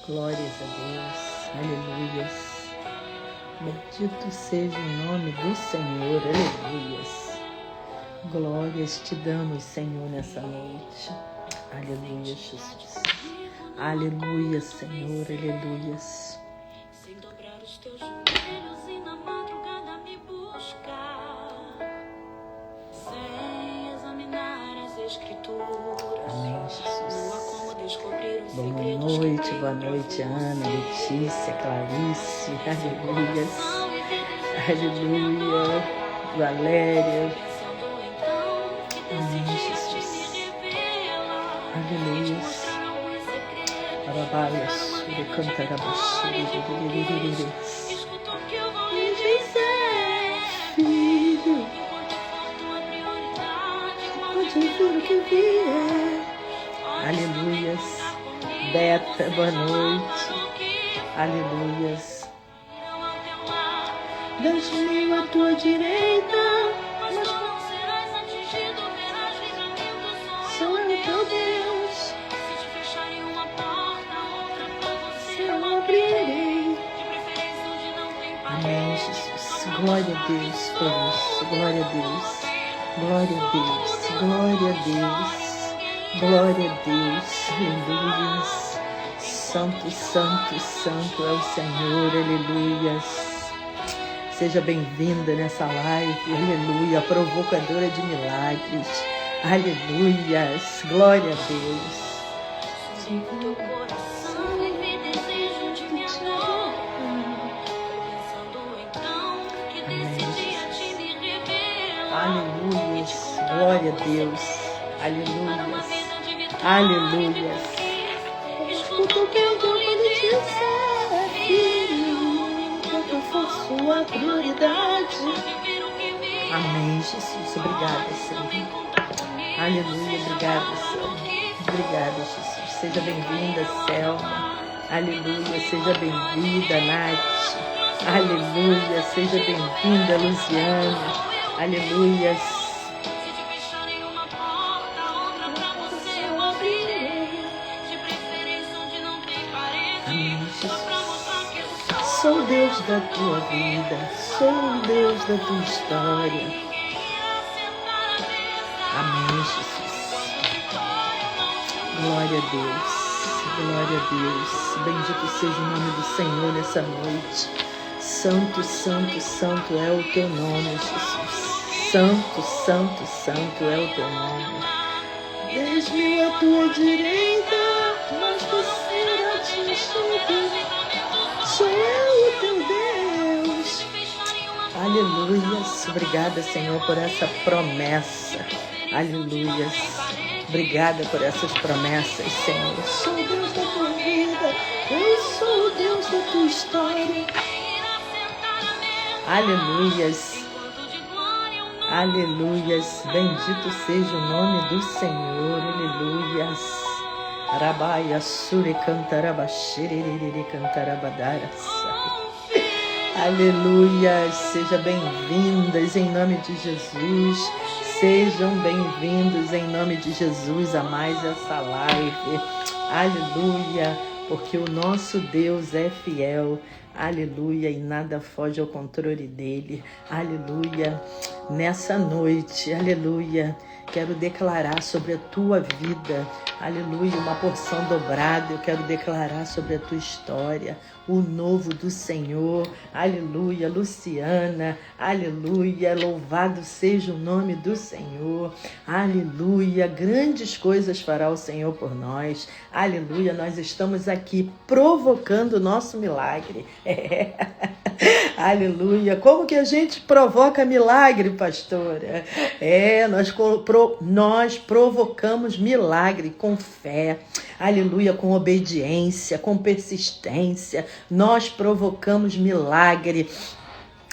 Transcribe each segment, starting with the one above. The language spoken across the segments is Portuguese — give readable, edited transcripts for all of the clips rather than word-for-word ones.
Glórias a Deus, aleluias. Bendito seja o nome do Senhor, aleluias. Glórias te damos, Senhor, nessa noite. Aleluia, Jesus. Aleluia, Senhor, aleluias. Sem dobrar os teus joelhos e na madrugada me buscar, sem examinar as escrituras. Amém, Jesus. Não há como descobrir os Boa segredos noite, que boa tem noite, pra Ana, você. Letícia, Clarice, aleluias. Aleluia, Valéria. Pensando então que Amém, decidiste Jesus. me revelar, Aleluias. mostrar alguns segredos. Arabaia, suri, cantarabashiri. Escuta o que eu vou lhe dizer. Filho, Enquanto for tua prioridade, pode vir o que vier. Aleluias. Beta, boa noite. Aleluias. 10.000 à tua direita, Mas tu não serás atingido, verás livramento sou eu teu Deus. Se te fecharem uma porta, outra pra você Eu eu abrirei. De preferência onde não tem Amém, Jesus. Glória a Deus por isso. Glória a Deus. Glória a Deus. Glória a Deus. Glória a Deus. Aleluias. Santo, santo, santo é o Senhor. Aleluias. Seja bem-vinda nessa live. Aleluia. Provocadora de milagres. Aleluias. Glória a Deus. no teu coração vive desejo de me adorar. Pensando então que decidia te me revelar. Aleluias. Glória a Deus. Aleluias. Aleluias. Escuta o que eu vou lhe dizer, filho, quanto eu for sua prioridade. viver o que vi. Amém, Jesus. Obrigada, Senhor. Aleluia. Obrigada, Senhor. Obrigada, Jesus. Seja bem-vinda, Selma. Aleluia. Seja bem-vinda, Nath. Aleluia. Seja bem-vinda, Luciana. Aleluia. Se te fecharem uma porta, outra pra você eu abrirei. De preferência onde não tem parede. Amém, Só pra mostrar que eu Sou Deus da tua vida. Sou Deus da tua história. queria sentar à mesa. Amém, Jesus. Glória a Deus, glória a Deus. Bendito seja o nome do Senhor nessa noite. Santo, santo, santo é o teu nome, Jesus. Santo, santo, santo é o teu nome. 10.000 à tua direita, mas você será atingido. Sou eu o teu Deus. Aleluias. Obrigada, Senhor, por essa promessa. Aleluias. Obrigada por essas promessas, Senhor. Sou o Deus da tua vida. Eu sou o Deus da tua história. Aleluias. Aleluias. Bendito seja o nome do Senhor. Aleluias. Rabaia sure cantarabashiriri cantarabadaras. Aleluia, seja bem-vindas em nome de Jesus, sejam bem-vindos em nome de Jesus a mais essa live, aleluia, porque o nosso Deus é fiel, aleluia, e nada foge ao controle dele, aleluia, nessa noite, aleluia, quero declarar sobre a tua vida, aleluia, uma porção dobrada, eu quero declarar sobre a tua história, o novo do Senhor, aleluia, Luciana, aleluia, louvado seja o nome do Senhor, aleluia, grandes coisas fará o Senhor por nós, aleluia, nós estamos aqui provocando o nosso milagre, aleluia, como que a gente provoca milagre, pastora? Nós provocamos milagre com fé, aleluia, com obediência, com persistência, nós provocamos milagre,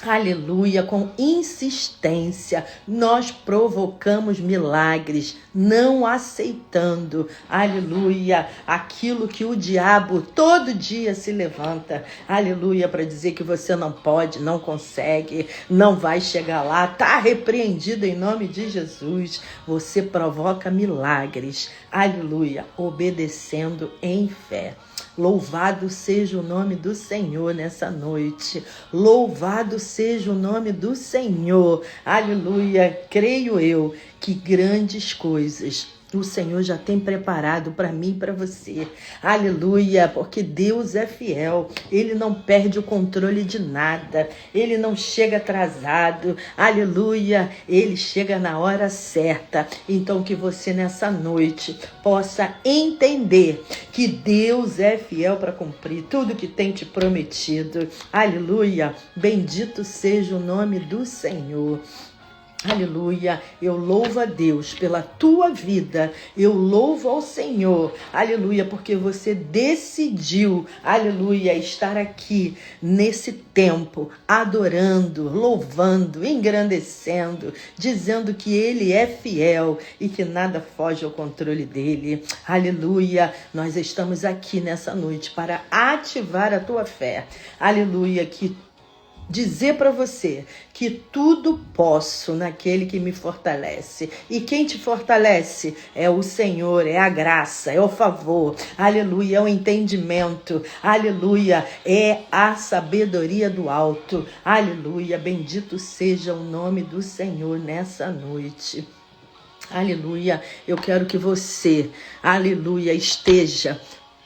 aleluia, com insistência, nós provocamos milagres, não aceitando, aleluia, aquilo que o diabo todo dia se levanta, aleluia, para dizer que você não pode, não consegue, não vai chegar lá, está repreendido em nome de Jesus, você provoca milagres, aleluia, obedecendo em fé. Louvado seja o nome do Senhor nessa noite. Louvado seja o nome do Senhor. Aleluia. Creio eu que grandes coisas o Senhor já tem preparado para mim e para você. Aleluia, porque Deus é fiel. Ele não perde o controle de nada. Ele não chega atrasado. Aleluia, ele chega na hora certa. Então que você nessa noite possa entender que Deus é fiel para cumprir tudo que tem te prometido. Aleluia, bendito seja o nome do Senhor. Aleluia, eu louvo a Deus pela tua vida, eu louvo ao Senhor, aleluia, porque você decidiu, aleluia, estar aqui nesse tempo, adorando, louvando, engrandecendo, dizendo que Ele é fiel e que nada foge ao controle dEle, aleluia, nós estamos aqui nessa noite para ativar a tua fé, aleluia, que dizer para você que tudo posso naquele que me fortalece. E quem te fortalece é o Senhor, é a graça, é o favor, aleluia, é o entendimento, aleluia, é a sabedoria do alto, aleluia, bendito seja o nome do Senhor nessa noite. Aleluia, eu quero que você, aleluia, esteja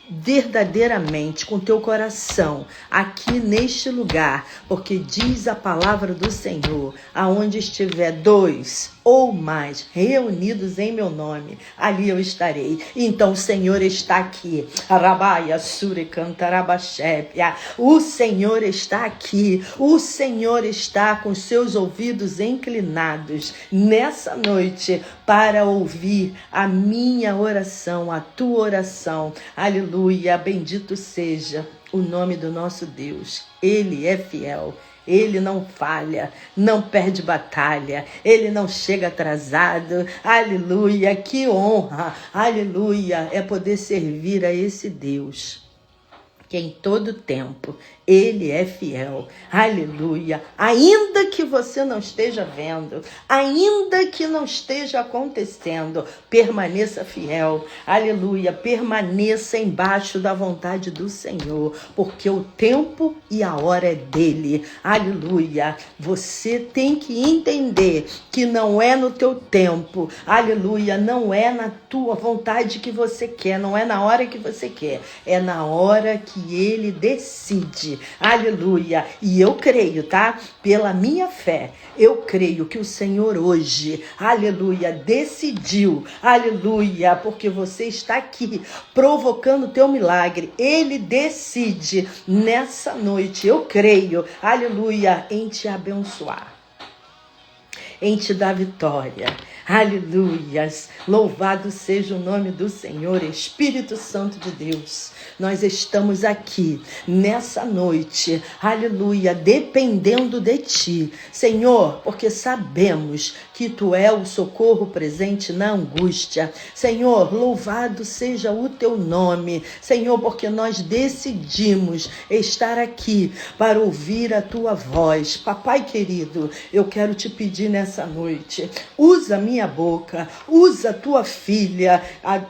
verdadeiramente com teu coração aqui neste lugar, porque diz a palavra do Senhor, aonde estiver 2 ou mais reunidos em meu nome, ali eu estarei. Então o Senhor está aqui. Arabaia, sure, cantarabachépia. O Senhor está aqui. O Senhor está com seus ouvidos inclinados nessa noite para ouvir a minha oração, a tua oração. Aleluia, bendito seja o nome do nosso Deus. Ele é fiel. Ele não falha, não perde batalha, ele não chega atrasado. Aleluia, que honra, aleluia, é poder servir a esse Deus que em todo tempo Ele é fiel, aleluia, ainda que você não esteja vendo, ainda que não esteja acontecendo, permaneça fiel, aleluia, permaneça embaixo da vontade do Senhor, porque o tempo e a hora é dele, aleluia, você tem que entender que não é no teu tempo, aleluia, não é na tua vontade que você quer, não é na hora que você quer, é na hora que Ele decide, aleluia, e eu creio, tá? Pela minha fé, eu creio que o Senhor hoje, aleluia, decidiu, aleluia, porque você está aqui provocando o teu milagre, Ele decide nessa noite, eu creio, aleluia, em te abençoar, em te dar vitória. Aleluias, louvado seja o nome do Senhor, Espírito Santo de Deus. Nós estamos aqui nessa noite, aleluia, dependendo de ti, Senhor, porque sabemos que tu é o socorro presente na angústia. Senhor, louvado seja o teu nome, Senhor, porque nós decidimos estar aqui para ouvir a tua voz. Papai querido, eu quero te pedir nessa noite, usa minha boca, usa tua filha, a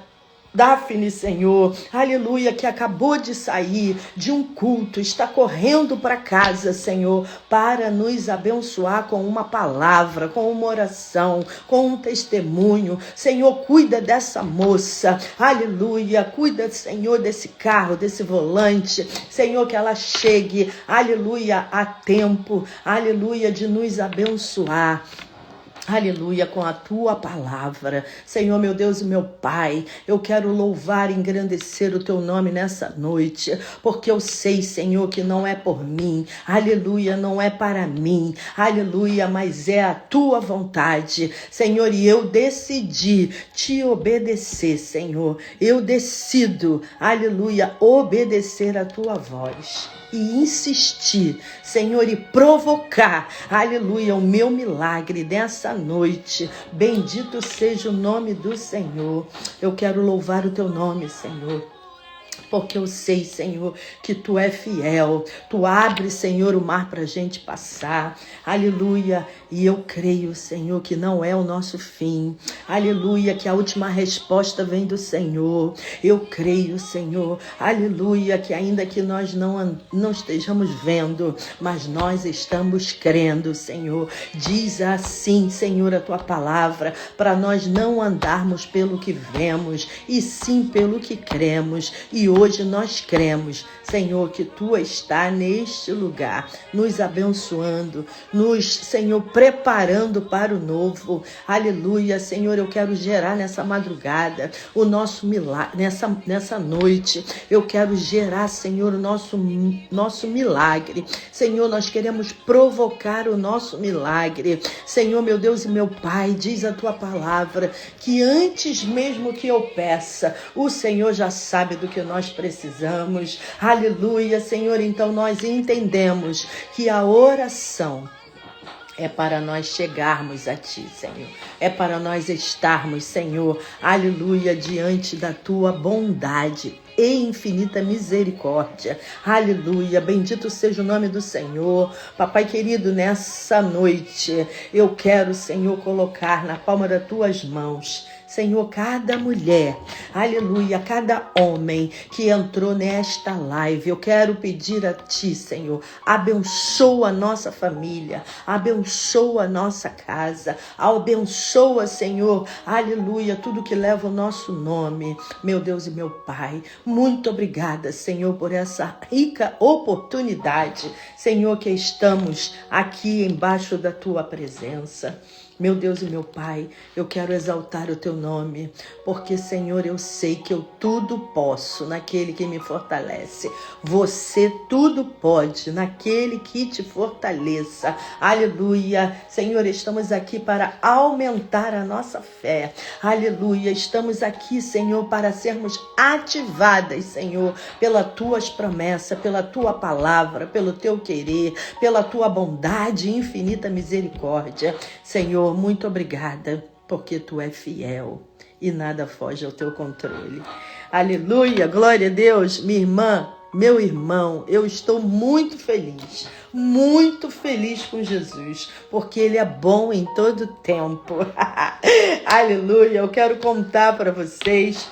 Daphne, Senhor, aleluia, que acabou de sair de um culto, está correndo para casa, Senhor, para nos abençoar com uma palavra, com uma oração, com um testemunho. Senhor, cuida dessa moça, aleluia, cuida, Senhor, desse carro, desse volante, Senhor, que ela chegue, aleluia, a tempo, aleluia, de nos abençoar. Aleluia, com a tua palavra. Senhor, meu Deus e meu Pai, eu quero louvar e engrandecer o teu nome nessa noite, porque eu sei, Senhor, que não é por mim, aleluia, não é para mim, aleluia, mas é a tua vontade, Senhor, e eu decidi te obedecer, Senhor, eu decido, aleluia, obedecer a tua voz e insistir, Senhor, e provocar, aleluia, o meu milagre nessa noite. Bendito seja o nome do Senhor. Eu quero louvar o teu nome, Senhor. porque eu sei, Senhor, que Tu é fiel. Tu abre, Senhor, o mar para a gente passar. Aleluia. E eu creio, Senhor, que não é o nosso fim. Aleluia, que a última resposta vem do Senhor. Eu creio, Senhor, aleluia, que ainda que nós não estejamos vendo, mas nós estamos crendo, Senhor. Diz assim, Senhor, a Tua palavra, para nós não andarmos pelo que vemos, e sim pelo que cremos. E hoje nós cremos, Senhor, que Tu está neste lugar, nos abençoando, Senhor, preparando para o novo. Aleluia, Senhor, eu quero gerar nessa madrugada o nosso milagre, nessa noite, eu quero gerar, Senhor, o nosso milagre. Senhor, nós queremos provocar o nosso milagre. Senhor, meu Deus e meu Pai, diz a Tua palavra que antes mesmo que eu peça, o Senhor já sabe do que nós precisamos. Aleluia, Senhor, então nós entendemos que a oração é para nós chegarmos a Ti, Senhor. É para nós estarmos, Senhor, aleluia, diante da Tua bondade e infinita misericórdia. Aleluia, bendito seja o nome do Senhor. Papai querido, nessa noite, eu quero, Senhor, colocar na palma das Tuas mãos, Senhor, cada mulher, aleluia, cada homem que entrou nesta live, eu quero pedir a Ti, Senhor, abençoa a nossa família, abençoa a nossa casa, abençoa, Senhor, aleluia, tudo que leva o nosso nome, meu Deus e meu Pai. Muito obrigada, Senhor, por essa rica oportunidade, Senhor, que estamos aqui embaixo da Tua presença. Meu Deus e meu Pai, eu quero exaltar o Teu nome, porque, Senhor, eu sei que eu tudo posso naquele que me fortalece. Você tudo pode naquele que te fortaleça. Aleluia. Senhor, estamos aqui para aumentar a nossa fé. Aleluia. Estamos aqui, Senhor, para sermos ativadas, Senhor, pelas Tuas promessas, pela Tua palavra, pelo Teu querer, pela Tua bondade e infinita misericórdia. Senhor, muito obrigada, porque Tu é fiel e nada foge ao Teu controle. Aleluia, glória a Deus. Minha irmã, meu irmão, eu estou muito feliz com Jesus, porque Ele é bom em todo tempo. Aleluia, eu quero contar para vocês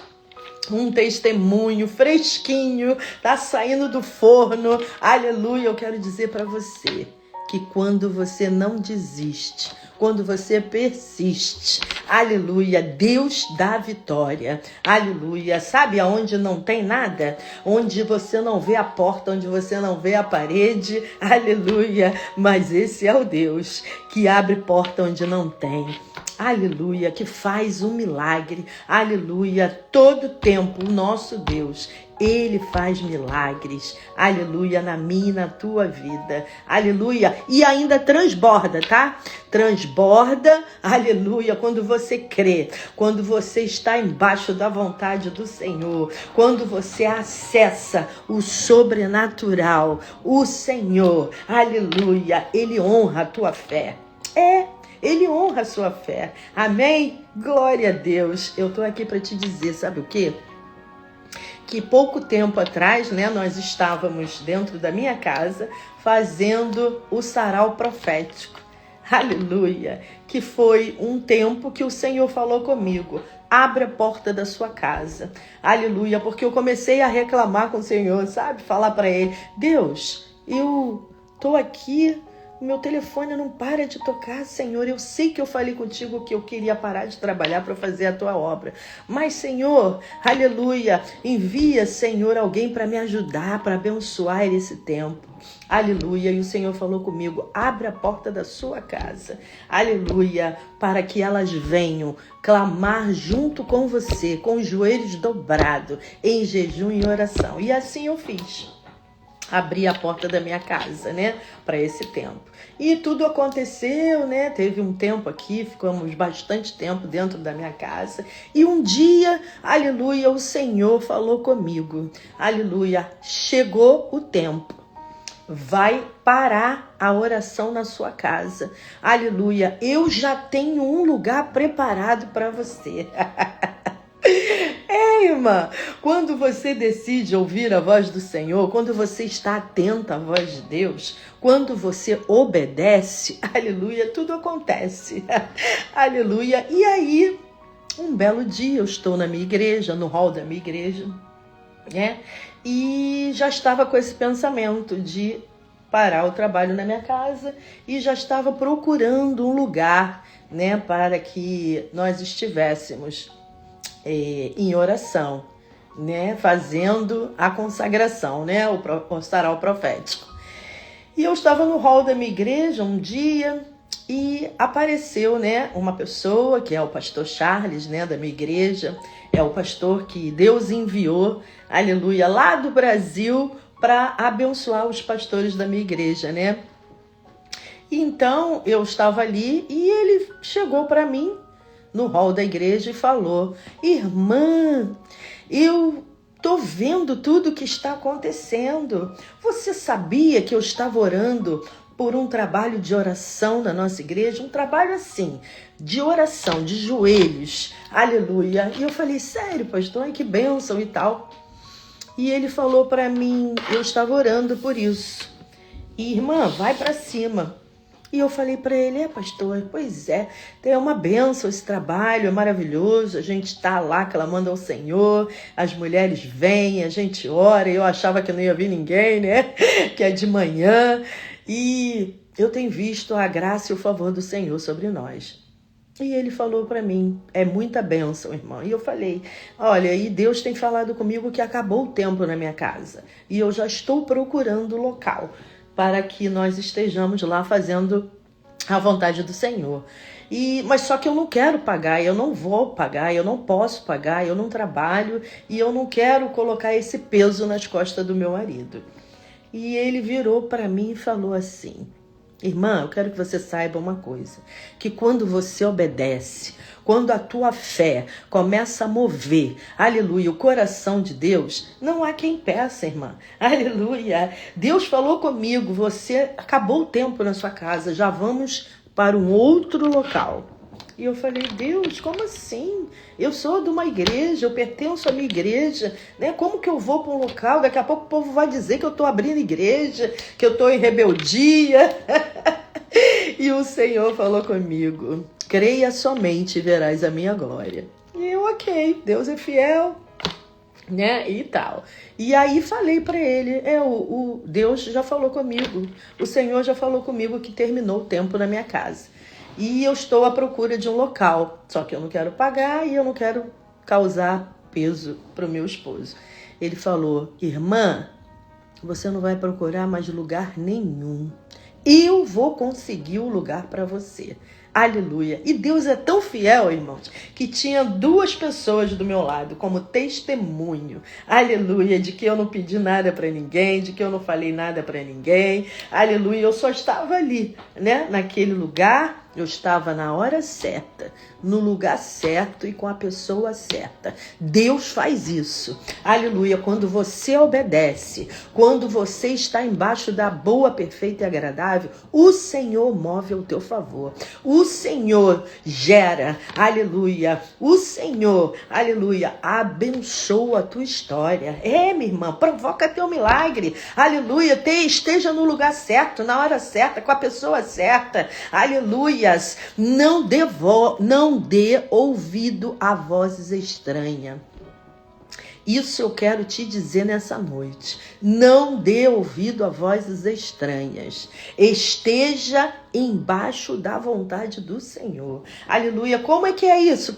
um testemunho fresquinho, tá saindo do forno. Aleluia, eu quero dizer para você que quando você não desiste, quando você persiste, aleluia, Deus dá vitória, aleluia. Sabe aonde não tem nada? Onde você não vê a porta, onde você não vê a parede, aleluia. Mas esse é o Deus que abre porta onde não tem. Aleluia, que faz um milagre, aleluia, todo tempo o nosso Deus, Ele faz milagres, aleluia, na minha e na tua vida, aleluia, e ainda transborda, tá? Transborda, aleluia, quando você crê, quando você está embaixo da vontade do Senhor, quando você acessa o sobrenatural, o Senhor, aleluia, Ele honra a tua fé, Ele honra a sua fé. Amém? Glória a Deus. Eu estou aqui para te dizer, sabe o quê? Que pouco tempo atrás, né, nós estávamos dentro da minha casa fazendo o sarau profético. Aleluia. Que foi um tempo que o Senhor falou comigo. Abre a porta da sua casa. Aleluia. Porque eu comecei a reclamar com o Senhor, sabe? Falar para Ele, Deus, eu estou aqui, meu telefone não para de tocar, Senhor. Eu sei que eu falei contigo que eu queria parar de trabalhar para fazer a tua obra. Mas, Senhor, aleluia, envia, Senhor, alguém para me ajudar, para abençoar esse tempo. Aleluia. E o Senhor falou comigo, abre a porta da sua casa. Aleluia. Para que elas venham clamar junto com você, com os joelhos dobrados, em jejum e oração. E assim eu fiz. Abri a porta da minha casa, né, para esse tempo. E tudo aconteceu, né, teve um tempo aqui, ficamos bastante tempo dentro da minha casa. E um dia, aleluia, o Senhor falou comigo, aleluia, chegou o tempo. Vai parar a oração na sua casa. Aleluia, eu já tenho um lugar preparado para você. irmã? Quando você decide ouvir a voz do Senhor, quando você está atenta à voz de Deus, quando você obedece, aleluia, tudo acontece. Aleluia. E aí, um belo dia, eu estou na minha igreja, no hall da minha igreja, né? E já estava com esse pensamento de parar o trabalho na minha casa e já estava procurando um lugar, né, para que nós estivéssemos em oração, né, fazendo a consagração, né, o sarau profético. E eu estava no hall da minha igreja um dia e apareceu, né, uma pessoa que é o pastor Charles, né, da minha igreja, é o pastor que Deus enviou, aleluia, lá do Brasil para abençoar os pastores da minha igreja, né? Então eu estava ali e ele chegou para mim no hall da igreja e falou: irmã, eu tô vendo tudo que está acontecendo. Você sabia que eu estava orando por um trabalho de oração na nossa igreja? Um trabalho assim, de oração, de joelhos, aleluia. E eu falei: sério, pastor? Ai, que bênção e tal. E ele falou para mim: eu estava orando por isso. E, irmã, vai para cima. E eu falei para ele: pastor, pois é, tem uma bênção esse trabalho, é maravilhoso, a gente está lá clamando ao Senhor, as mulheres vêm, a gente ora, eu achava que não ia vir ninguém, né, que é de manhã, e eu tenho visto a graça e o favor do Senhor sobre nós. E ele falou para mim: é muita bênção, irmão. E eu falei: olha, e Deus tem falado comigo que acabou o tempo na minha casa, e eu já estou procurando local para que nós estejamos lá fazendo a vontade do Senhor. Mas só que eu não quero pagar, eu não vou pagar, eu não posso pagar, eu não trabalho e eu não quero colocar esse peso nas costas do meu marido. E ele virou para mim e falou assim: irmã, eu quero que você saiba uma coisa, que quando você obedece, quando a tua fé começa a mover, aleluia, o coração de Deus, não há quem peça, irmã, aleluia. Deus falou comigo: você acabou o tempo na sua casa, já vamos para um outro local. E eu falei: Deus, como assim? Eu sou de uma igreja, eu pertenço à minha igreja, né? Como que eu vou para um local? Daqui a pouco o povo vai dizer que eu estou abrindo igreja, que eu estou em rebeldia. E o Senhor falou comigo: creia somente e verás a minha glória. E eu, ok, Deus é fiel, né, e tal. E aí falei para ele: o Deus já falou comigo, o Senhor já falou comigo que terminou o tempo na minha casa. E eu estou à procura de um local, só que eu não quero pagar e eu não quero causar peso para o meu esposo. Ele falou: irmã, você não vai procurar mais lugar nenhum. Eu vou conseguir o lugar para você. Aleluia. E Deus é tão fiel, irmãos, que tinha 2 pessoas do meu lado como testemunho, aleluia, de que eu não pedi nada para ninguém, de que eu não falei nada para ninguém, aleluia. Eu só estava ali, né, naquele lugar. Eu estava na hora certa, no lugar certo e com a pessoa certa. Deus faz isso. Aleluia. Quando você obedece, quando você está embaixo da boa, perfeita e agradável, o Senhor move ao teu favor. O Senhor gera, aleluia. O Senhor, aleluia, abençoa a tua história. Minha irmã, provoca teu milagre. Aleluia. Esteja no lugar certo, na hora certa, com a pessoa certa. Aleluia. Não dê ouvido a vozes estranhas. Isso eu quero te dizer nessa noite. Não dê ouvido a vozes estranhas. Esteja embaixo da vontade do Senhor. Aleluia. Como é que é isso,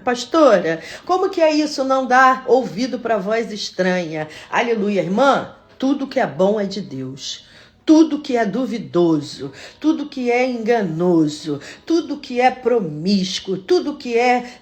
pastora? Como que é isso, não dar ouvido para voz estranha? Aleluia, irmã. Tudo que é bom é de Deus. Tudo que é duvidoso, tudo que é enganoso, tudo que é promíscuo, tudo que é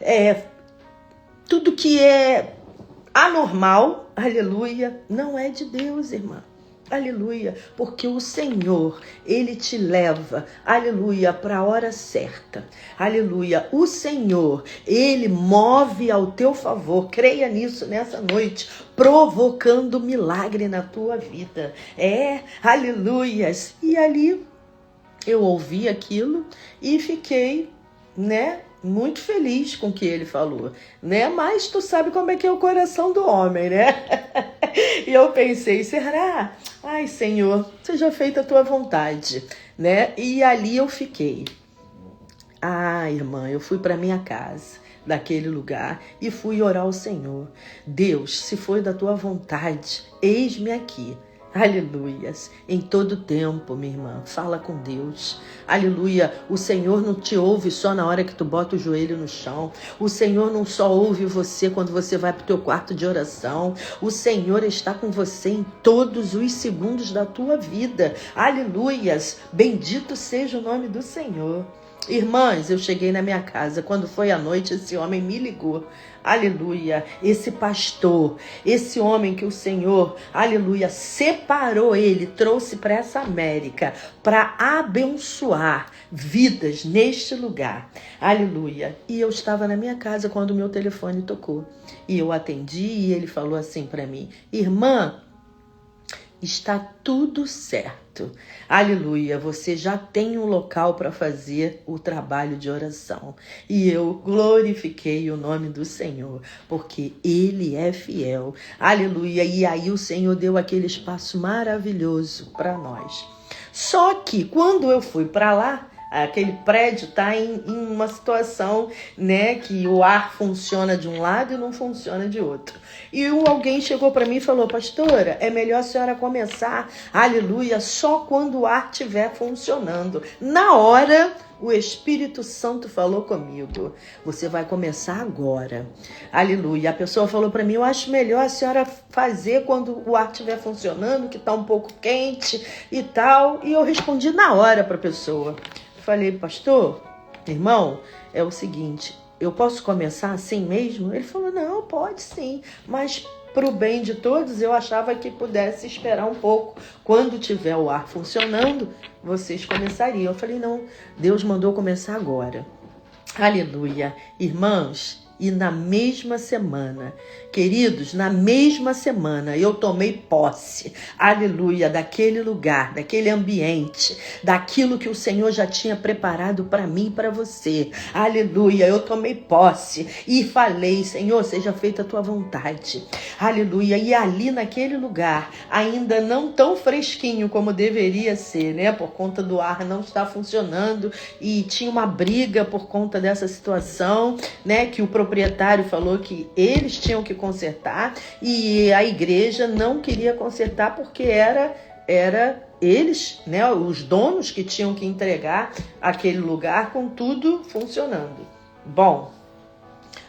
anormal, aleluia, não é de Deus, irmã. Aleluia, porque o Senhor, Ele te leva, aleluia, para a hora certa. Aleluia, o Senhor, Ele move ao teu favor. Creia nisso nessa noite, provocando milagre na tua vida. Aleluias. E ali eu ouvi aquilo e fiquei, né, muito feliz com o que ele falou, né? Mas tu sabe como é que é o coração do homem, né? E eu pensei, será? Ai, Senhor, seja feita a tua vontade, né? E ali eu fiquei. Ah, irmã, eu fui para minha casa, daquele lugar, e fui orar ao Senhor. Deus, se foi da tua vontade, eis-me aqui. Aleluias, em todo tempo, minha irmã, fala com Deus. Aleluia, o Senhor não te ouve só na hora que tu bota o joelho no chão. O Senhor não só ouve você quando você vai para o teu quarto de oração. O Senhor está com você em todos os segundos da tua vida. Aleluias, bendito seja o nome do Senhor. Irmãs, eu cheguei na minha casa, quando foi à noite, esse homem me ligou, aleluia, esse pastor, esse homem que o Senhor, aleluia, separou ele, trouxe para essa América, para abençoar vidas neste lugar, aleluia. E eu estava na minha casa quando o meu telefone tocou, e eu atendi e ele falou assim para mim, irmã, está tudo certo. Aleluia, você já tem um local para fazer o trabalho de oração. E eu glorifiquei o nome do Senhor, porque Ele é fiel. Aleluia, e aí o Senhor deu aquele espaço maravilhoso para nós. Só que quando eu fui para lá, aquele prédio está em uma situação, né, que o ar funciona de um lado e não funciona de outro. E alguém chegou para mim e falou, pastora, é melhor a senhora começar, aleluia, só quando o ar estiver funcionando. Na hora, o Espírito Santo falou comigo, você vai começar agora, aleluia. A pessoa falou para mim, eu acho melhor a senhora fazer quando o ar estiver funcionando, que está um pouco quente e tal. E eu respondi na hora para a pessoa. Falei, pastor, irmão, é o seguinte, eu posso começar assim mesmo? Ele falou, não, pode sim, mas para o bem de todos, eu achava que pudesse esperar um pouco. Quando tiver o ar funcionando, vocês começariam. Eu falei, não, Deus mandou começar agora. Aleluia. Irmãos, e na mesma semana, queridos, na mesma semana eu tomei posse, aleluia, daquele lugar, daquele ambiente, daquilo que o Senhor já tinha preparado para mim e para você, aleluia, eu tomei posse e falei, Senhor, seja feita a tua vontade, aleluia, e ali naquele lugar, ainda não tão fresquinho como deveria ser, né, por conta do ar não estar funcionando e tinha uma briga por conta dessa situação, né, que o proprietário falou que eles tinham que consertar e a igreja não queria consertar porque era eles, né, os donos que tinham que entregar aquele lugar com tudo funcionando. Bom,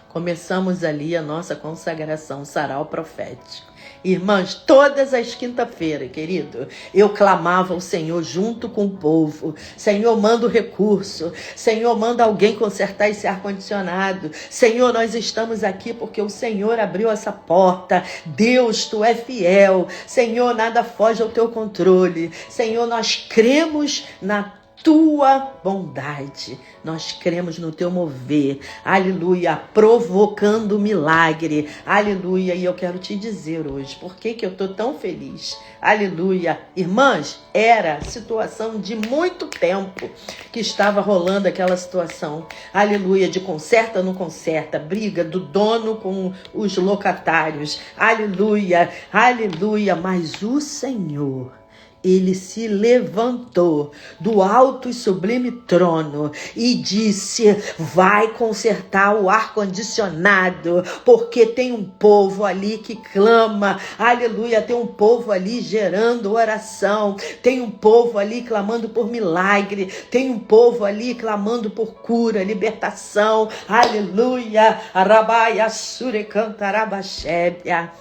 começamos ali a nossa consagração, sarau profético. Irmãs, todas as quinta-feiras, querido, eu clamava ao Senhor junto com o povo. Senhor, manda o recurso. Senhor, manda alguém consertar esse ar-condicionado. Senhor, nós estamos aqui porque o Senhor abriu essa porta. Deus, Tu é fiel. Senhor, nada foge ao Teu controle. Senhor, nós cremos na Tua bondade, nós cremos no Teu mover, aleluia, provocando milagre, aleluia, e eu quero te dizer hoje, por que eu estou tão feliz, aleluia, irmãs, era situação de muito tempo que estava rolando aquela situação, aleluia, de conserta ou não conserta, briga do dono com os locatários, aleluia, aleluia, mas o Senhor, Ele se levantou do alto e sublime trono e disse, vai consertar o ar-condicionado, porque tem um povo ali que clama, aleluia, tem um povo ali gerando oração, tem um povo ali clamando por milagre, tem um povo ali clamando por cura, libertação, aleluia, arabaia, surecantarabachébia.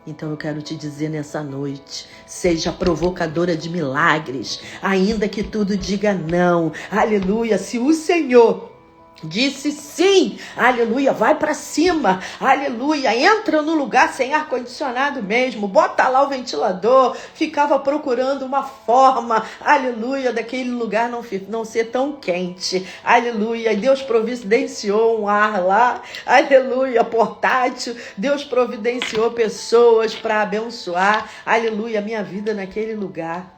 Então eu quero te dizer nessa noite, seja provocadora de milagres, ainda que tudo diga não, aleluia, se o Senhor disse sim, aleluia, vai para cima, aleluia, entra no lugar sem ar-condicionado mesmo, bota lá o ventilador, ficava procurando uma forma, aleluia, daquele lugar não ser tão quente, aleluia, e Deus providenciou um ar lá, aleluia, portátil, Deus providenciou pessoas para abençoar, aleluia, minha vida naquele lugar.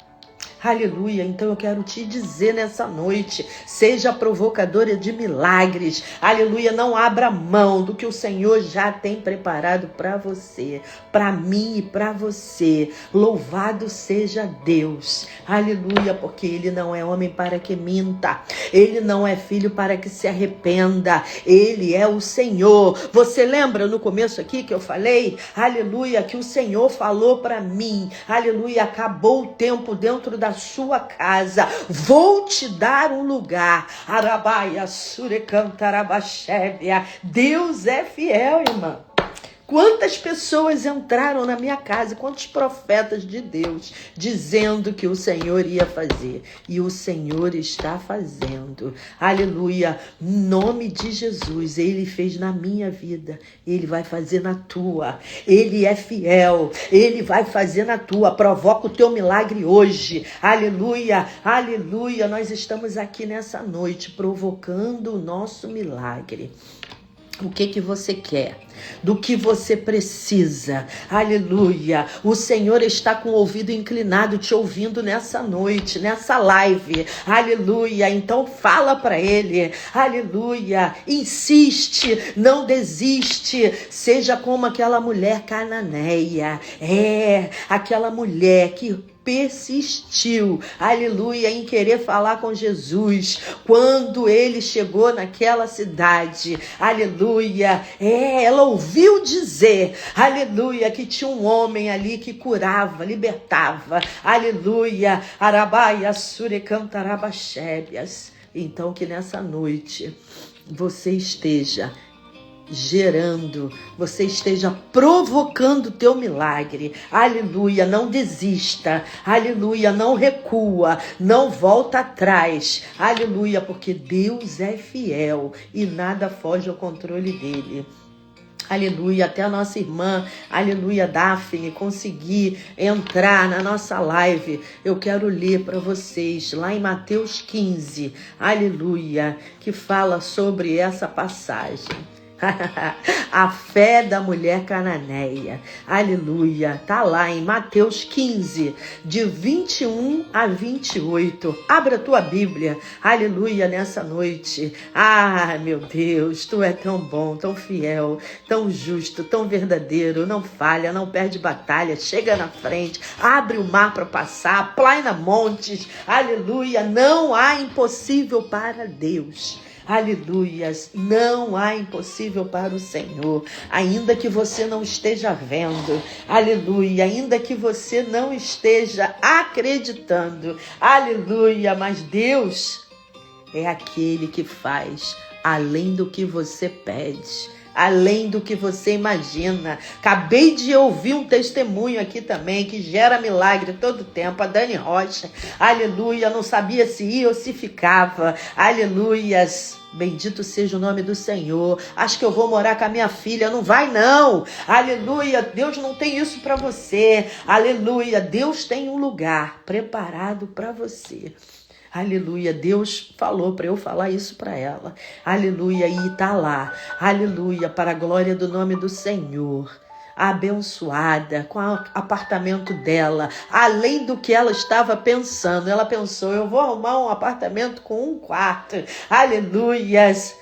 Aleluia. Então eu quero te dizer nessa noite, seja provocadora de milagres. Aleluia. Não abra mão do que o Senhor já tem preparado para você, para mim e para você. Louvado seja Deus. Aleluia, porque Ele não é homem para que minta. Ele não é filho para que se arrependa. Ele é o Senhor. Você lembra no começo aqui que eu falei? Aleluia, que o Senhor falou para mim. Aleluia, acabou o tempo dentro da sua casa. Vou te dar um lugar. Arabaia, surecantarabachébia. Deus é fiel, irmã. Quantas pessoas entraram na minha casa, quantos profetas de Deus, dizendo que o Senhor ia fazer. E o Senhor está fazendo. Aleluia. Em nome de Jesus, Ele fez na minha vida. Ele vai fazer na tua. Ele é fiel. Ele vai fazer na tua. Provoca o teu milagre hoje. Aleluia. Aleluia. Nós estamos aqui nessa noite provocando o nosso milagre. O que você quer? Do que você precisa? Aleluia! O Senhor está com o ouvido inclinado te ouvindo nessa noite, nessa live. Aleluia! Então fala para Ele. Aleluia! Insiste, não desiste. Seja como aquela mulher cananeia. Aquela mulher que persistiu, aleluia, em querer falar com Jesus. Quando ele chegou naquela cidade, aleluia, ela ouviu dizer, aleluia, que tinha um homem ali que curava, libertava, aleluia, arabaia, surecantarabaxébias. Então que nessa noite você esteja gerando, você esteja provocando o teu milagre. Aleluia, não desista. Aleluia, não recua, não volta atrás. Aleluia, porque Deus é fiel e nada foge ao controle dele. Aleluia, até a nossa irmã, aleluia, Daphne, conseguir entrar na nossa live. Eu quero ler para vocês lá em Mateus 15, aleluia, que fala sobre essa passagem. A fé da mulher cananeia, aleluia, tá lá em Mateus 15, de 21 a 28, abra a tua Bíblia, aleluia, nessa noite. Meu Deus, tu é tão bom, tão fiel, tão justo, tão verdadeiro, não falha, não perde batalha, chega na frente, abre o mar para passar, plana montes, aleluia, não há impossível para Deus. Aleluias, não há impossível para o Senhor, ainda que você não esteja vendo, aleluia, ainda que você não esteja acreditando, aleluia, mas Deus é aquele que faz além do que você pede, além do que você imagina. Acabei de ouvir um testemunho aqui também, que gera milagre todo tempo, a Dani Rocha, aleluia, não sabia se ia ou se ficava, aleluias, bendito seja o nome do Senhor. Acho que eu vou morar com a minha filha. Não vai não. Aleluia. Deus não tem isso para você. Aleluia. Deus tem um lugar preparado para você. Aleluia. Deus falou para eu falar isso para ela. Aleluia. E tá lá. Aleluia. Para a glória do nome do Senhor. Abençoada com o apartamento dela, além do que ela estava pensando. Ela pensou, eu vou arrumar um apartamento com um quarto. Aleluias.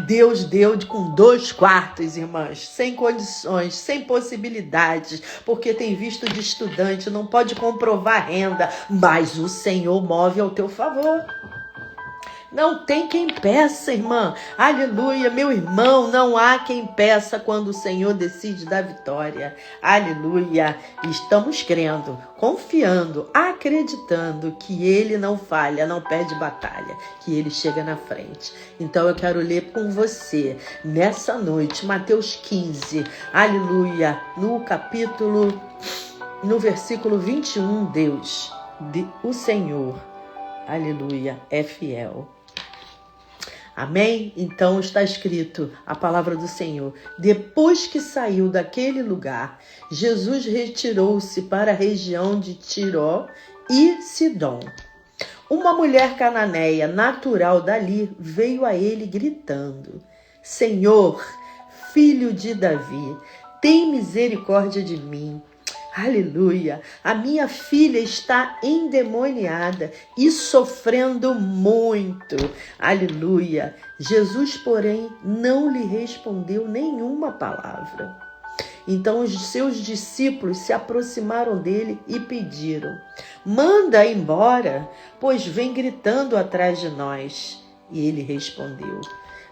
Deus deu com 2 quartos, irmãs, sem condições, sem possibilidades, porque tem visto de estudante, não pode comprovar renda, mas o Senhor move ao teu favor. Não tem quem peça, irmã. Aleluia, meu irmão, não há quem peça quando o Senhor decide dar vitória. Aleluia. Estamos crendo, confiando, acreditando que Ele não falha, não perde batalha, que Ele chega na frente. Então eu quero ler com você, nessa noite, Mateus 15, aleluia, no versículo 21, Deus, o Senhor, aleluia, é fiel. Amém? Então está escrito a palavra do Senhor. Depois que saiu daquele lugar, Jesus retirou-se para a região de Tiro e Sidom. Uma mulher cananeia, natural dali, veio a ele gritando: Senhor, filho de Davi, tem misericórdia de mim. Aleluia. A minha filha está endemoniada e sofrendo muito. Aleluia. Jesus, porém, não lhe respondeu nenhuma palavra. Então os seus discípulos se aproximaram dele e pediram: manda embora, pois vem gritando atrás de nós. E ele respondeu: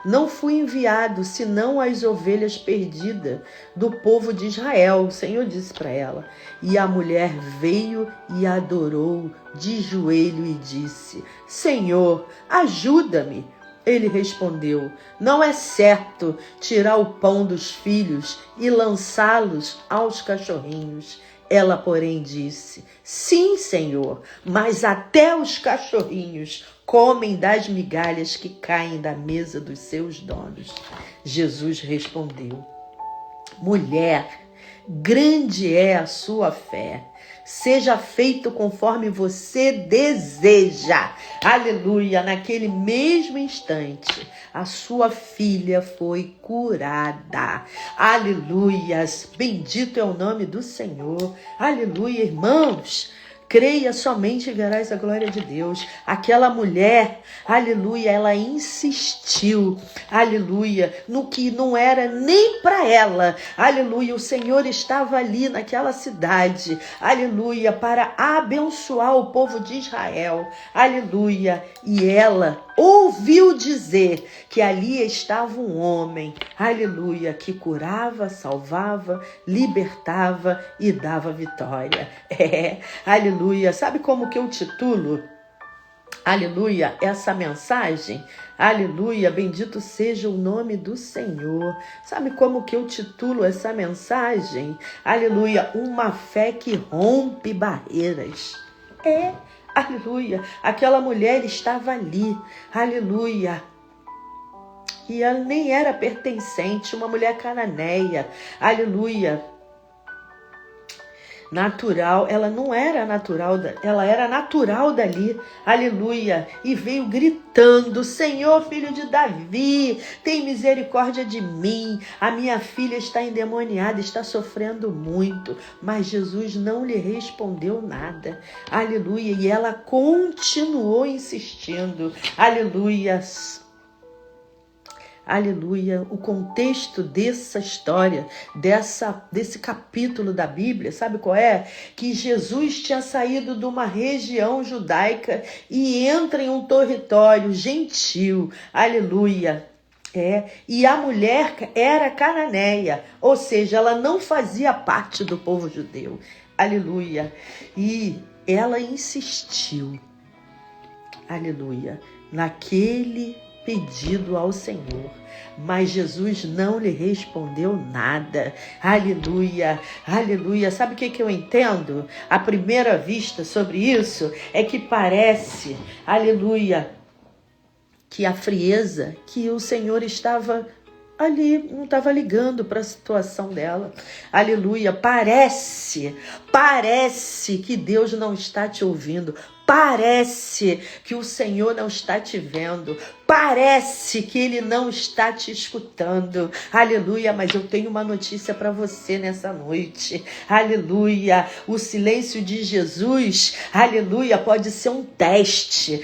não fui enviado senão as ovelhas perdidas do povo de Israel. O Senhor disse para ela. E a mulher veio e adorou de joelho e disse: Senhor, ajuda-me. Ele respondeu: não é certo tirar o pão dos filhos e lançá-los aos cachorrinhos. Ela, porém, disse: sim, Senhor, mas até os cachorrinhos comem das migalhas que caem da mesa dos seus donos. Jesus respondeu: mulher, grande é a sua fé. Seja feito conforme você deseja. Aleluia. Naquele mesmo instante, a sua filha foi curada. Aleluias. Bendito é o nome do Senhor. Aleluia, irmãos. Creia somente e verás a glória de Deus. Aquela mulher, aleluia, ela insistiu, aleluia, no que não era nem para ela. Aleluia, o Senhor estava ali naquela cidade, aleluia, para abençoar o povo de Israel. Aleluia, e ela ouviu dizer que ali estava um homem, aleluia, que curava, salvava, libertava e dava vitória. Aleluia. Sabe como que eu titulo? Aleluia, essa mensagem? Aleluia, bendito seja o nome do Senhor. Sabe como que eu titulo essa mensagem? Aleluia, uma fé que rompe barreiras. Aleluia, aquela mulher estava ali, aleluia, e ela nem era pertencente, uma mulher cananeia, aleluia, natural, ela não era natural, ela era natural dali, aleluia, e veio gritando: Senhor, filho de Davi, tem misericórdia de mim, a minha filha está endemoniada, está sofrendo muito. Mas Jesus não lhe respondeu nada, aleluia, e ela continuou insistindo, aleluia. Aleluia, o contexto dessa história, desse capítulo da Bíblia, sabe qual é? Que Jesus tinha saído de uma região judaica e entra em um território gentil, aleluia. E a mulher era cananeia, ou seja, ela não fazia parte do povo judeu, aleluia. E ela insistiu, aleluia, naquele pedido ao Senhor, mas Jesus não lhe respondeu nada. Aleluia, aleluia. Sabe o que eu entendo? À primeira vista sobre isso é que parece, aleluia, que a frieza, que o Senhor estava ali, não estava ligando para a situação dela. Aleluia, parece que Deus não está te ouvindo. Parece que o Senhor não está te vendo. Parece que Ele não está te escutando. Aleluia, mas eu tenho uma notícia para você nessa noite. Aleluia, o silêncio de Jesus, aleluia, pode ser um teste.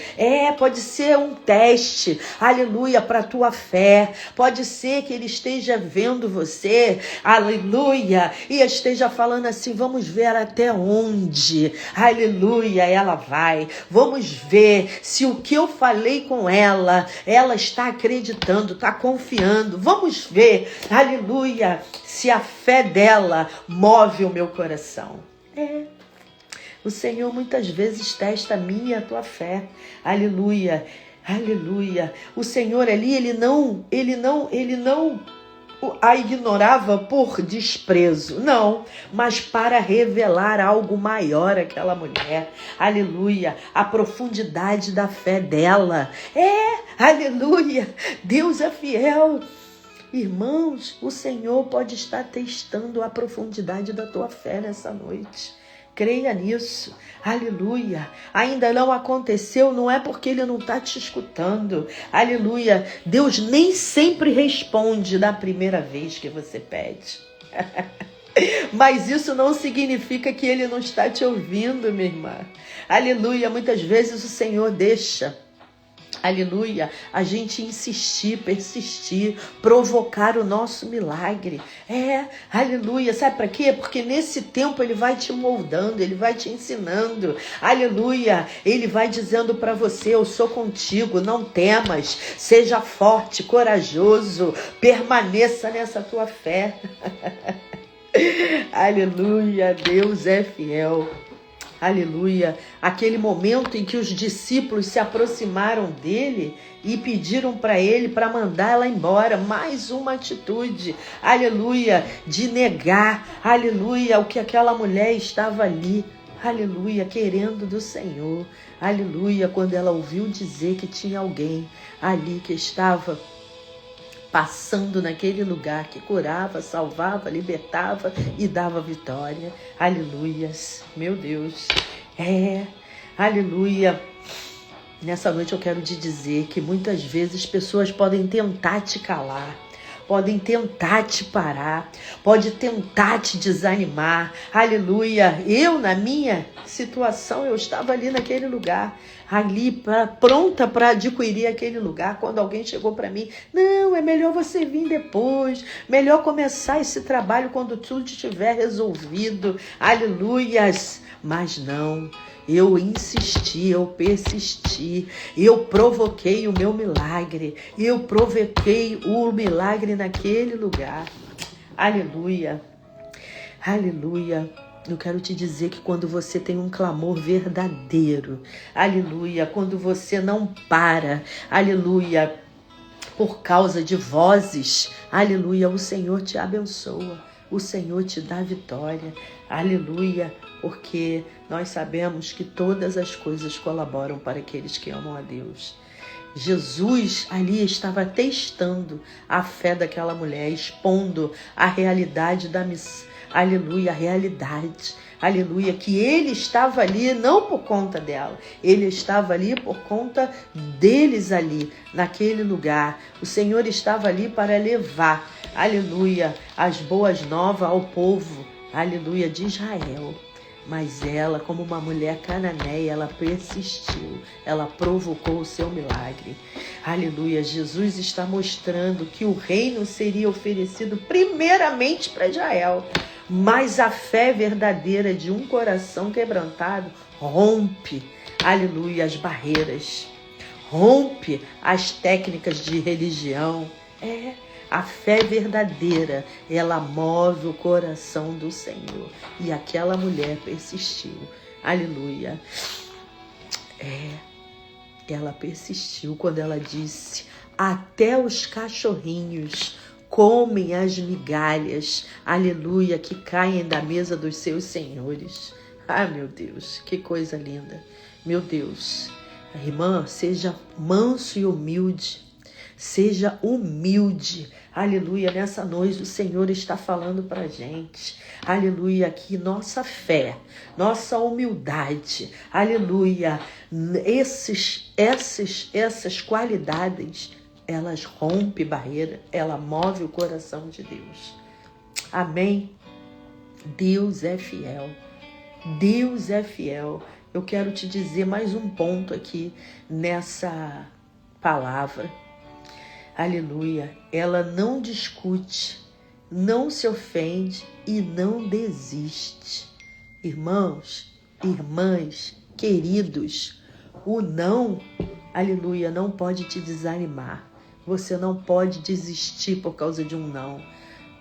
Pode ser um teste, aleluia, para a tua fé. Pode ser que Ele esteja vendo você, aleluia, e esteja falando assim: vamos ver até onde, aleluia, ela vai. Vamos ver se o que eu falei com ela está acreditando, está confiando. Vamos ver, aleluia, se a fé dela move o meu coração. O Senhor muitas vezes testa a minha e a tua fé. Aleluia, aleluia. O Senhor ali, ele não a ignorava por desprezo, não, mas para revelar algo maior àquela mulher, aleluia, a profundidade da fé dela, aleluia, Deus é fiel. Irmãos, o Senhor pode estar testando a profundidade da tua fé nessa noite. Creia nisso, aleluia. Ainda não aconteceu, não é porque Ele não está te escutando, aleluia. Deus nem sempre responde na primeira vez que você pede. Mas isso não significa que ele não está te ouvindo, minha irmã. Aleluia. Muitas vezes o Senhor deixa, aleluia, a gente insistir, persistir, provocar o nosso milagre. Aleluia. Sabe para quê? Porque nesse tempo ele vai te moldando, ele vai te ensinando. Aleluia. Ele vai dizendo para você: eu sou contigo, não temas, seja forte, corajoso, permaneça nessa tua fé. Aleluia, Deus é fiel. Aleluia. Aquele momento em que os discípulos se aproximaram dele e pediram para ele para mandar ela embora. Mais uma atitude, aleluia, de negar, aleluia, o que aquela mulher estava ali, aleluia, querendo do Senhor. Aleluia, quando ela ouviu dizer que tinha alguém ali que estava passando naquele lugar, que curava, salvava, libertava e dava vitória. Aleluias, meu Deus. Aleluia. Nessa noite eu quero te dizer que muitas vezes pessoas podem tentar te calar, podem tentar te parar, pode tentar te desanimar. Aleluia. Eu, na minha situação, eu estava ali naquele lugar, ali pronta para adquirir aquele lugar, quando alguém chegou para mim: não, é melhor você vir depois, melhor começar esse trabalho quando tudo estiver resolvido. Aleluias. Mas não, eu insisti, eu persisti, eu provoquei o meu milagre, eu provoquei o milagre naquele lugar. Aleluia, aleluia. Eu quero te dizer que quando você tem um clamor verdadeiro, aleluia, quando você não para, aleluia, por causa de vozes, aleluia, o Senhor te abençoa, o Senhor te dá vitória, aleluia, porque nós sabemos que todas as coisas colaboram para aqueles que amam a Deus. Jesus ali estava testando a fé daquela mulher, expondo a realidade da missão. Aleluia, a realidade, aleluia, que ele estava ali não por conta dela, ele estava ali por conta deles ali, naquele lugar. O Senhor estava ali para levar, aleluia, as boas novas ao povo, aleluia, de Israel. Mas ela, como uma mulher cananeia, ela persistiu, ela provocou o seu milagre. Aleluia, Jesus está mostrando que o reino seria oferecido primeiramente para Israel, mas a fé verdadeira de um coração quebrantado rompe, aleluia, as barreiras, rompe as técnicas de religião. A fé verdadeira, ela move o coração do Senhor. E aquela mulher persistiu. Aleluia. Ela persistiu quando ela disse: até os cachorrinhos comem as migalhas, aleluia, que caem da mesa dos seus senhores. Ah, meu Deus, que coisa linda. Meu Deus. Irmã, seja manso e humilde. Seja humilde, aleluia, nessa noite o Senhor está falando para a gente, aleluia, que nossa fé, nossa humildade, aleluia, essas qualidades, elas rompem barreira, ela move o coração de Deus, amém? Deus é fiel, Deus é fiel. Eu quero te dizer mais um ponto aqui nessa palavra. Aleluia, ela não discute, não se ofende e não desiste. Irmãos, irmãs, queridos, o não, aleluia, não pode te desanimar. Você não pode desistir por causa de um não.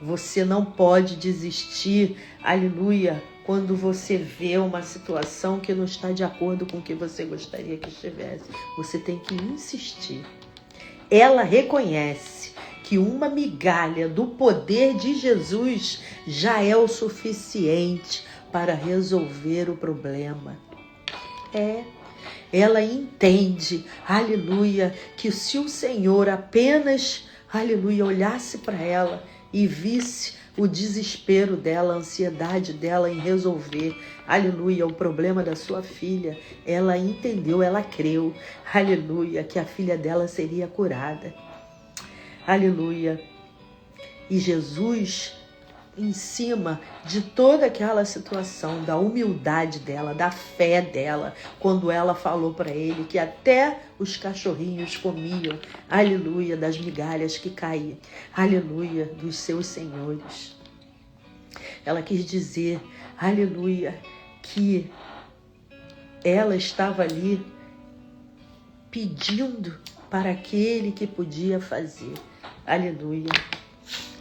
Você não pode desistir, aleluia, quando você vê uma situação que não está de acordo com o que você gostaria que estivesse. Você tem que insistir. Ela reconhece que uma migalha do poder de Jesus já é o suficiente para resolver o problema. Ela entende, aleluia, que se o Senhor apenas, aleluia, olhasse para ela e visse o desespero dela, a ansiedade dela em resolver, aleluia, o problema da sua filha, ela entendeu, ela creu, aleluia, que a filha dela seria curada, aleluia. E Jesus em cima de toda aquela situação, da humildade dela, da fé dela, quando ela falou para ele que até os cachorrinhos comiam, aleluia, das migalhas que caíam, aleluia, dos seus senhores. Ela quis dizer, aleluia, que ela estava ali pedindo para aquele que podia fazer, aleluia.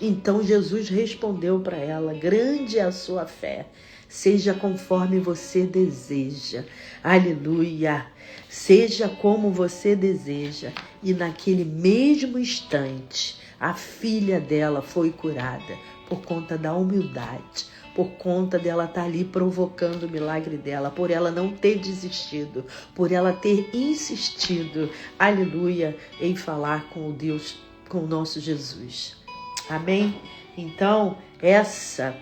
Então Jesus respondeu para ela, grande é a sua fé, seja conforme você deseja, aleluia, seja como você deseja. E naquele mesmo instante, a filha dela foi curada por conta da humildade, por conta dela estar ali provocando o milagre dela, por ela não ter desistido, por ela ter insistido, aleluia, em falar com o Deus, com o nosso Jesus. Amém? Então, essa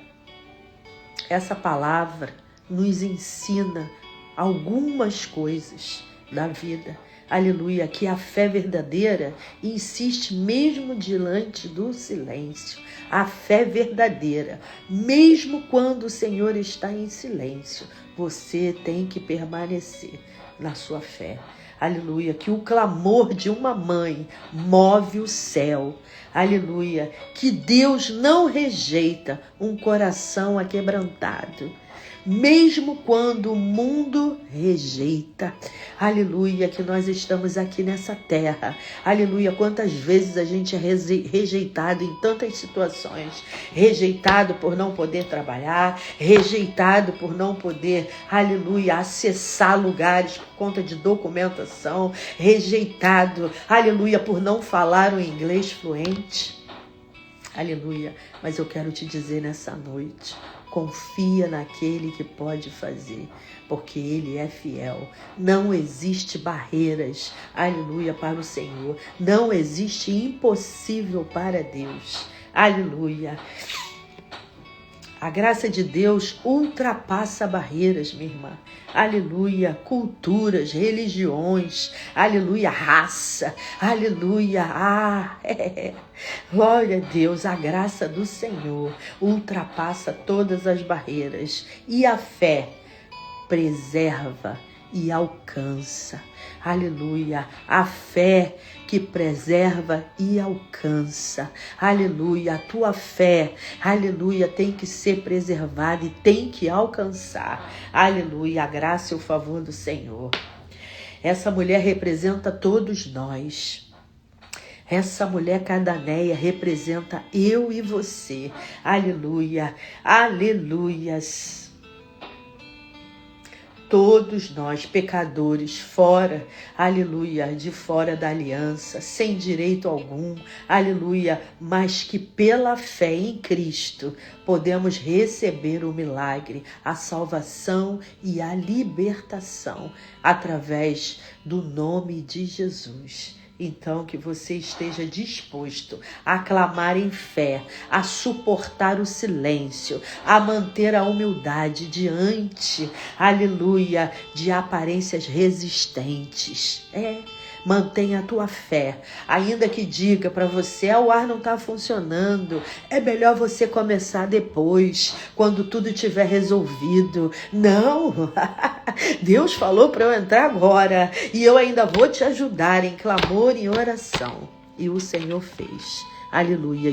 palavra nos ensina algumas coisas da vida. Aleluia, que a fé verdadeira insiste mesmo diante do silêncio. A fé verdadeira, mesmo quando o Senhor está em silêncio, você tem que permanecer na sua fé. Aleluia, que o clamor de uma mãe move o céu. Aleluia, que Deus não rejeita um coração aquebrantado, mesmo quando o mundo rejeita. Aleluia, que nós estamos aqui nessa terra. Aleluia, quantas vezes a gente é rejeitado em tantas situações. Rejeitado por não poder trabalhar, rejeitado por não poder, aleluia, acessar lugares por conta de documentação, rejeitado, aleluia, por não falar o inglês fluente. Aleluia, mas eu quero te dizer nessa noite, confia naquele que pode fazer, porque Ele é fiel. Não existe barreiras, aleluia, para o Senhor. Não existe impossível para Deus. Aleluia. A graça de Deus ultrapassa barreiras, minha irmã. Aleluia, culturas, religiões, aleluia, raça, aleluia, glória a Deus, a graça do Senhor ultrapassa todas as barreiras e a fé preserva e alcança, aleluia, a fé que preserva e alcança, aleluia, a tua fé, aleluia, tem que ser preservada e tem que alcançar, aleluia, a graça e o favor do Senhor. Essa mulher representa todos nós. Essa mulher cananeia representa eu e você, aleluia, aleluias. Todos nós, pecadores, fora, aleluia, de fora da aliança, sem direito algum, aleluia, mas que pela fé em Cristo podemos receber o milagre, a salvação e a libertação através do nome de Jesus. Então, que você esteja disposto a clamar em fé, a suportar o silêncio, a manter a humildade diante, aleluia, de aparências resistentes. Mantenha a tua fé, ainda que diga para você, o ar não está funcionando, é melhor você começar depois, quando tudo estiver resolvido. Não, Deus falou para eu entrar agora, e eu ainda vou te ajudar em clamor e oração. E o Senhor fez. Aleluia,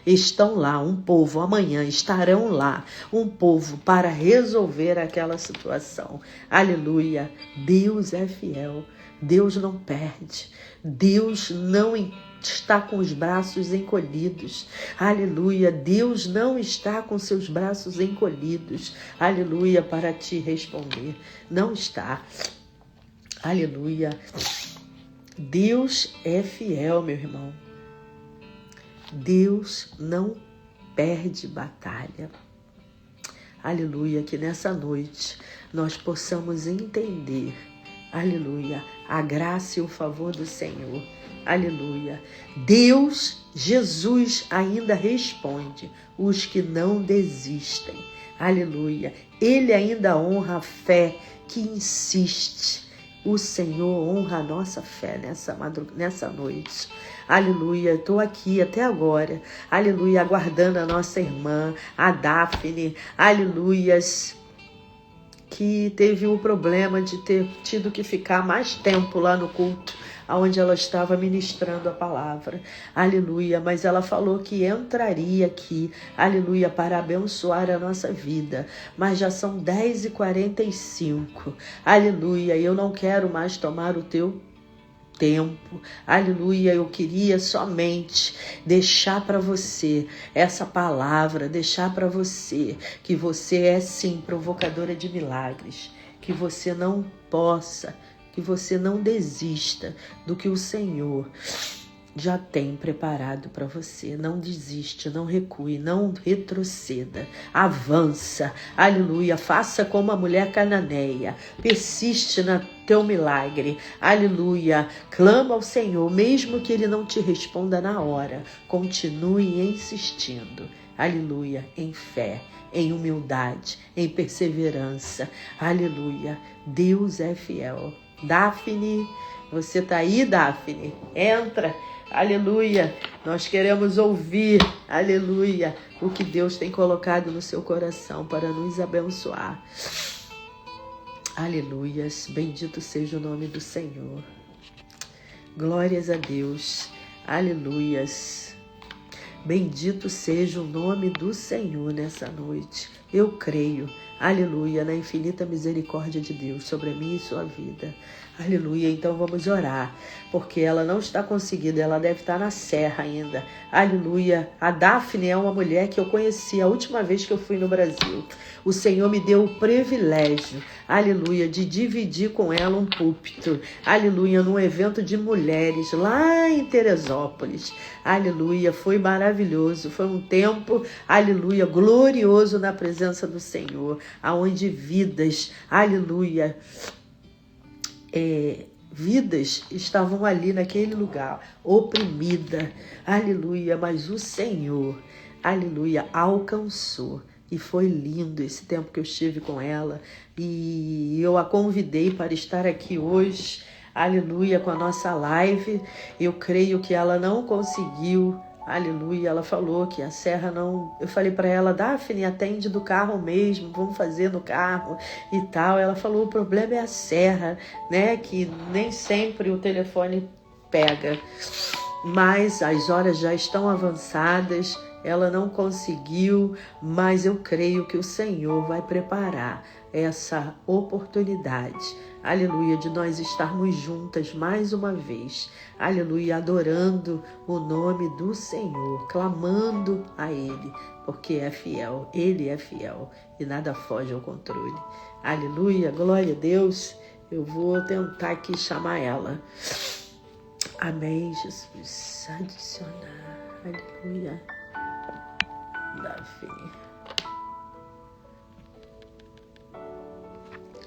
estão lá um povo, amanhã estarão lá um povo para resolver aquela situação. Aleluia, Deus é fiel. Deus não perde, Deus não está com os braços encolhidos, aleluia, Deus não está com seus braços encolhidos, aleluia, para te responder, não está, aleluia, Deus é fiel, meu irmão, Deus não perde batalha, aleluia, que nessa noite nós possamos entender, aleluia, a graça e o favor do Senhor, aleluia. Deus, Jesus ainda responde os que não desistem, aleluia. Ele ainda honra a fé que insiste, O Senhor honra a nossa fé nessa noite. Aleluia, estou aqui até agora, aleluia, aguardando a nossa irmã, a Daphne, aleluias, que teve o problema de ter tido que ficar mais tempo lá no culto, onde ela estava ministrando a palavra, aleluia, mas ela falou que entraria aqui, aleluia, para abençoar a nossa vida, mas já são 10h45, aleluia, eu não quero mais tomar o teu tempo, aleluia, eu queria somente deixar para você essa palavra, deixar para você que você é sim provocadora de milagres, que você não possa, que você não desista do que o Senhor já tem preparado para você. Não desiste, não recue, não retroceda, avança, aleluia, faça como a mulher cananeia, persiste no teu milagre, aleluia, clama ao Senhor, mesmo que Ele não te responda na hora, continue insistindo, aleluia, em fé, em humildade, em perseverança, aleluia, Deus é fiel. Daphne, você tá aí, Daphne? Entra, aleluia, nós queremos ouvir, aleluia, o que Deus tem colocado no seu coração para nos abençoar. Aleluias, bendito seja o nome do Senhor. Glórias a Deus, aleluias. Bendito seja o nome do Senhor nessa noite. Eu creio, aleluia, na infinita misericórdia de Deus sobre a minha e sua vida. Aleluia, então vamos orar, porque ela não está conseguindo, ela deve estar na serra ainda. Aleluia, a Daphne é uma mulher que eu conheci a última vez que eu fui no Brasil. O Senhor me deu o privilégio, aleluia, de dividir com ela um púlpito, aleluia, num evento de mulheres lá em Teresópolis. Aleluia, foi maravilhoso, foi um tempo, aleluia, glorioso na presença do Senhor, aonde vidas, aleluia, vidas estavam ali naquele lugar, oprimida, aleluia, mas o Senhor, aleluia, alcançou. E foi lindo esse tempo que eu estive com ela. E eu a convidei para estar aqui hoje, aleluia, com a nossa live. Eu creio que ela não conseguiu, aleluia, ela falou que a serra não... Eu falei para ela, Daphne, atende do carro mesmo, vamos fazer no carro e tal. Ela falou, o problema é a serra, né, que nem sempre o telefone pega. Mas as horas já estão avançadas, ela não conseguiu, mas eu creio que o Senhor vai preparar essa oportunidade, aleluia, de nós estarmos juntas mais uma vez, aleluia, adorando o nome do Senhor, clamando a Ele, porque é fiel, Ele é fiel e nada foge ao controle. Aleluia, glória a Deus. Eu vou tentar aqui chamar ela. Amém, Jesus. Adicionar, aleluia. Daphne.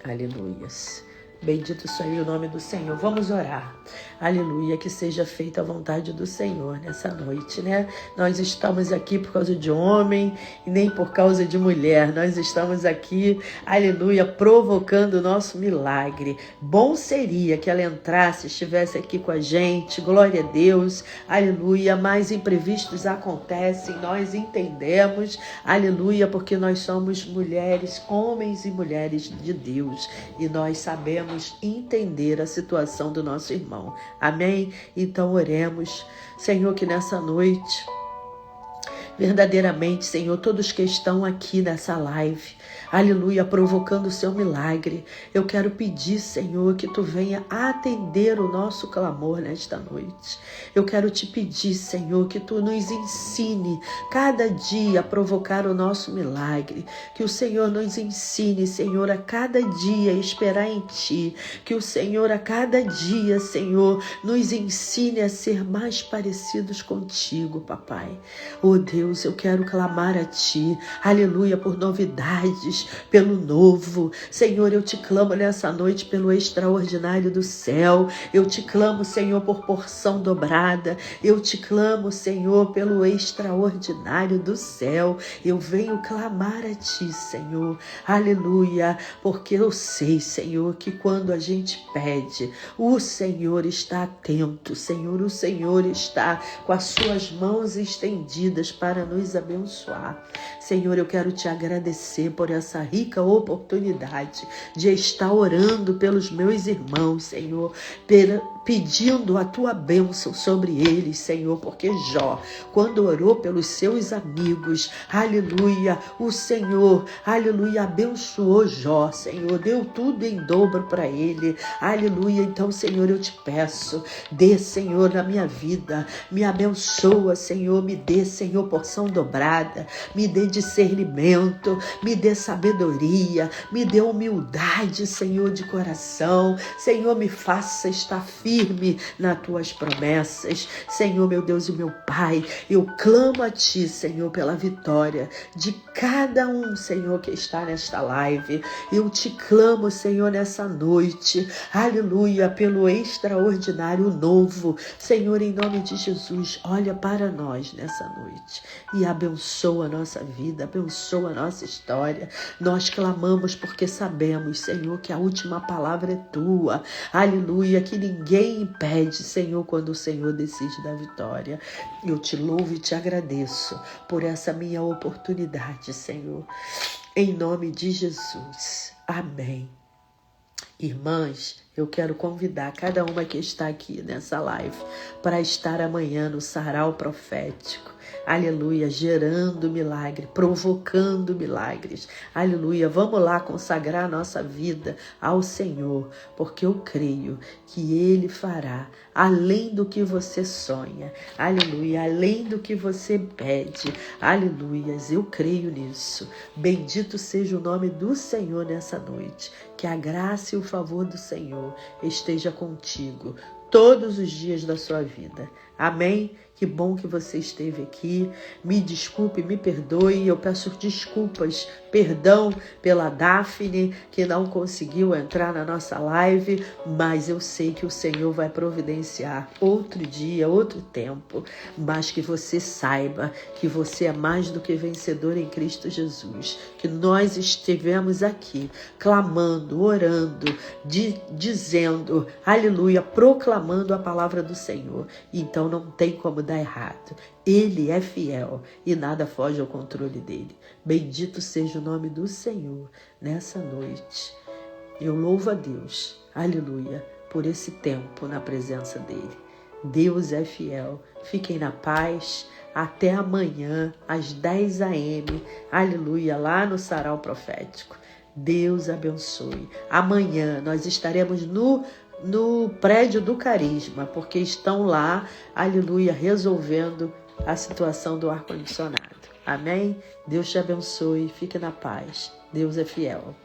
Aleluias. Bendito seja o nome do Senhor. Vamos orar. Aleluia, que seja feita a vontade do Senhor nessa noite, né? Nós estamos aqui por causa de homem e nem por causa de mulher. Nós estamos aqui, aleluia, provocando o nosso milagre. Bom seria que ela entrasse, estivesse aqui com a gente. Glória a Deus, aleluia. Mas imprevistos acontecem, nós entendemos, aleluia, porque nós somos mulheres, homens e mulheres de Deus. E nós sabemos entender a situação do nosso irmão. Amém? Então oremos, Senhor, que nessa noite, verdadeiramente, Senhor, todos que estão aqui nessa live, aleluia, provocando o seu milagre, eu quero pedir, Senhor, que tu venha atender o nosso clamor nesta noite. Eu quero te pedir, Senhor, que tu nos ensine cada dia a provocar o nosso milagre, que o Senhor nos ensine, Senhor, a cada dia esperar em ti, que o Senhor a cada dia, Senhor, nos ensine a ser mais parecidos contigo, papai. Oh Deus, eu quero clamar a ti, aleluia, por novidades, Jesus, pelo novo. Senhor, eu te clamo nessa noite pelo extraordinário do céu. Eu te clamo, Senhor, por porção dobrada. Eu te clamo, Senhor, pelo extraordinário do céu. Eu venho clamar a ti, Senhor. Aleluia, porque eu sei, Senhor, que quando a gente pede, o Senhor está atento, Senhor. O Senhor está com as suas mãos estendidas para nos abençoar. Senhor, eu quero te agradecer por essa rica oportunidade de estar orando pelos meus irmãos, Senhor, pedindo a tua bênção sobre eles, Senhor, porque Jó, quando orou pelos seus amigos, aleluia, o Senhor, aleluia, abençoou Jó, Senhor, deu tudo em dobro para ele, aleluia. Então, Senhor, eu te peço, dê, Senhor, na minha vida, me abençoa, Senhor, me dê, Senhor, porção dobrada, me dê discernimento, me dê sabedoria, me dê humildade, Senhor, de coração, Senhor, me faça estar firme nas tuas promessas, Senhor, meu Deus e meu Pai. Eu clamo a ti, Senhor, pela vitória de cada um, Senhor, que está nesta live. Eu te clamo, Senhor, nessa noite, aleluia, pelo extraordinário novo, Senhor, em nome de Jesus. Olha para nós nessa noite e abençoa a nossa vida, abençoa a nossa história. Nós clamamos porque sabemos, Senhor, que a última palavra é tua, aleluia, que ninguém impede, Senhor, quando o Senhor decide da vitória. Eu te louvo e te agradeço por essa minha oportunidade, Senhor, em nome de Jesus. Amém. Irmãs, eu quero convidar cada uma que está aqui nessa live para estar amanhã no Sarau Profético. Aleluia, gerando milagre, provocando milagres. Aleluia, vamos lá consagrar a nossa vida ao Senhor, porque eu creio que Ele fará além do que você sonha. Aleluia, além do que você pede. Aleluia, eu creio nisso. Bendito seja o nome do Senhor nessa noite. Que a graça e o favor do Senhor esteja contigo todos os dias da sua vida. Amém? Que bom que você esteve aqui. Me desculpe, me perdoe. Eu peço desculpas, perdão pela Daphne, que não conseguiu entrar na nossa live, mas eu sei que o Senhor vai providenciar outro dia, outro tempo, mas que você saiba que você é mais do que vencedor em Cristo Jesus, que nós estivemos aqui clamando, orando, dizendo, aleluia, proclamando a palavra do Senhor. Então não tem como dar errado. Ele é fiel e nada foge ao controle dele. Bendito seja o nome do Senhor nessa noite. Eu louvo a Deus, aleluia, por esse tempo na presença dele. Deus é fiel. Fiquem na paz. Até amanhã, às 10 a.m., aleluia, lá no Sarau Profético. Deus abençoe. Amanhã nós estaremos no prédio do Carisma, porque estão lá, aleluia, resolvendo a situação do ar-condicionado. Amém? Deus te abençoe, fique na paz. Deus é fiel.